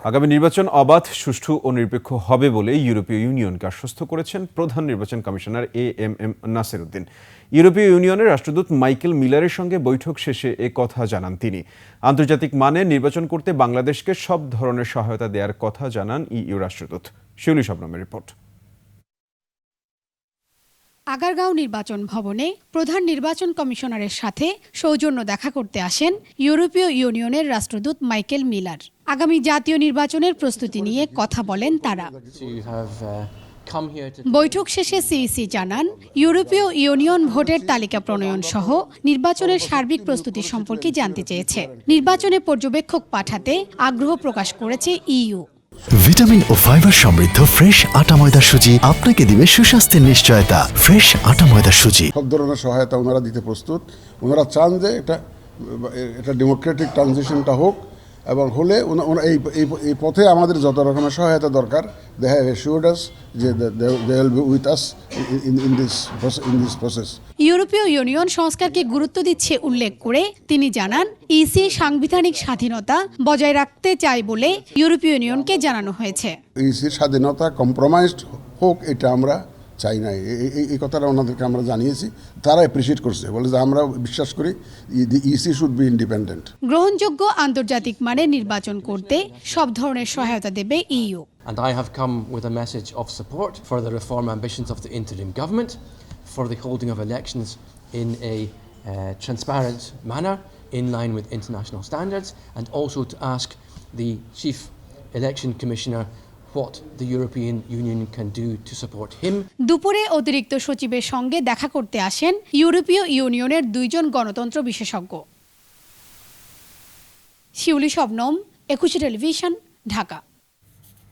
আগামী নির্বাচন অবাধ, সুষ্ঠু ও নিরপেক্ষ হবে বলে ইউরোপীয় ইউনিয়নকে আশ্বস্ত করেছেন প্রধান নির্বাচন কমিশনার এএমএম নাসির উদ্দিন। ইউরোপীয় ইউনিয়নের রাষ্ট্রদূত মাইকেল মিলারের সঙ্গে বৈঠক শেষে এ কথা জানান তিনি। আন্তর্জাতিক মানে নির্বাচন করতে বাংলাদেশকে সব ধরনের সহায়তা দেওয়ার কথা জানান ইইউ রাষ্ট্রদূত। শিউলি শবনমের রিপোর্ট। আগারগাঁও নির্বাচন ভবনে প্রধান নির্বাচন কমিশনারের সাথে সৌজন্য দেখা করতে আসেন ইউরোপীয় ইউনিয়নের রাষ্ট্রদূত মাইকেল মিলার। আগামী জাতীয় নির্বাচনের প্রস্তুতি নিয়ে কথা বলেন তারা। বৈঠক শেষে সিইসি জানান, ইউরোপীয় ইউনিয়ন ভোটের তালিকা প্রণয়ন সহ নির্বাচনের সার্বিক প্রস্তুতি সম্পর্কে জানতে চেয়েছে। নির্বাচনে পর্যবেক্ষক পাঠাতে আগ্রহ প্রকাশ করেছে ইইউ। ভিটামিন ও ফাইবার সমৃদ্ধ ফ্রেশ আটা ময়দা সুজি আপনাকে দিবে সুস্বাস্থ্যের নিশ্চয়তা। ফ্রেশ আটা ময়দা সুজি। সব ধরনের সহায়তা ওনারা দিতে প্রস্তুত। ওনারা চান যে এটা ডেমোক্রেটিক ট্রানজিশনটা হোক, এবং হলে এই পথে আমাদের যত রকমের সহায়তা দরকার, দে হ্যাভ অ্যাসিউরড আস যে they will be with us in this process. ইউরোপীয় ইউনিয়ন সংস্কারকে গুরুত্ব দিচ্ছে উল্লেখ করে তিনি জানান, ইসি সাংবিধানিক স্বাধীনতা বজায় রাখতে চায় বলে ইউরোপীয় ইউনিয়নকে জানানো হয়েছে। ইসির স্বাধীনতা কম্প্রোমাইজড হোক, এটা আমরা চাই না। এই কথাটা ওনাদেরকে আমরা জানিয়েছি, তারা অ্যাপ্রিসিয়েট করছে, বলে যে আমরা বিশ্বাস করি ইসি শুড বি ইন্ডিপেন্ডেন্ট। গ্রহণযোগ্য আন্তর্জাতিক মানে নির্বাচন করতে সব ধরনের সহায়তা দেবে EU. And I have come with a message of support for the reform ambitions of the interim government, for the holding of elections in a transparent manner in line with international standards, and also to ask the Chief Election Commissioner what the European Union can do to support him. দুপুরে অতিরিক্ত সচিবের সঙ্গে দেখা করতে আসেন ইউরোপীয় ইউনিয়নের দুইজন গণতন্ত্র বিশেষজ্ঞ। শিউলি শবনম, একুশে টেলিভিশন, ঢাকা।